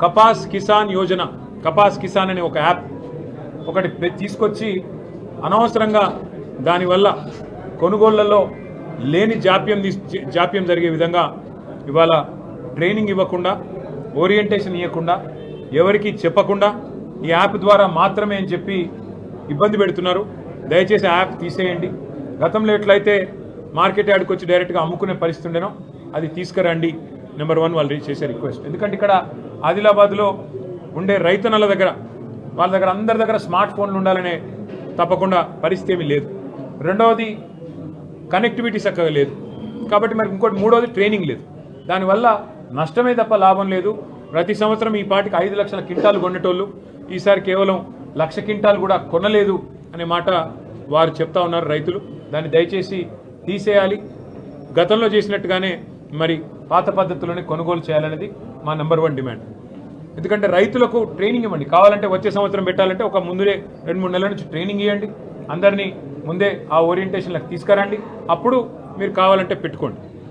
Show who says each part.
Speaker 1: కపాస్ కిసాన్ యోజన, కపాస్ కిసాన్ అనే ఒక యాప్ ఒకటి తీసుకొచ్చి అనవసరంగా దానివల్ల కొనుగోళ్లలో లేని జాప్యం జరిగే విధంగా ఇవాళ ట్రైనింగ్ ఇవ్వకుండా, ఓరియంటేషన్ ఇవ్వకుండా, ఎవరికి చెప్పకుండా ఈ యాప్ ద్వారా మాత్రమే అని చెప్పి ఇబ్బంది పెడుతున్నారు. దయచేసి ఆ యాప్ తీసేయండి. గతంలో ఎట్లయితే మార్కెట్ యార్డ్కి వచ్చి డైరెక్ట్గా అమ్ముకునే పరిస్థితి ఉండేనో అది తీసుకురండి. నెంబర్ 1 వాళ్ళు చేసే రిక్వెస్ట్. ఎందుకంటే ఇక్కడ ఆదిలాబాద్లో ఉండే రైతన్నల దగ్గర, వాళ్ళ దగ్గర అందరి దగ్గర స్మార్ట్ ఫోన్లు ఉండాలనే తప్పకుండా పరిస్థితి ఏమీ లేదు. రెండవది కనెక్టివిటీ చక్కగా లేదు. కాబట్టి మరి ఇంకోటి మూడవది ట్రైనింగ్ లేదు. దానివల్ల నష్టమే తప్ప లాభం లేదు. ప్రతి సంవత్సరం ఈ పాటికి 5 లక్షల క్వింటాలు కొనేటోళ్ళు ఈసారి కేవలం 1,00,000 క్వింటాలు కూడా కొనలేదు అనే మాట వారు చెప్తా ఉన్నారు రైతులు. దాన్ని దయచేసి తీసేయాలి. గతంలో చేసినట్టుగానే మరి పాత పద్ధతిలోనే కొనుగోలు చేయాలనేది మా నెంబర్ 1 డిమాండ్. ఎందుకంటే రైతులకు ట్రైనింగ్ ఇవ్వండి. కావాలంటే వచ్చే సంవత్సరం పెట్టాలంటే ఒక ముందునే 2-3 నెలల నుంచి ట్రైనింగ్ ఇవ్వండి. అందరినీ ముందే ఆ ఓరియంటేషన్లకు తీసుకురండి. అప్పుడు మీరు కావాలంటే పెట్టుకోండి.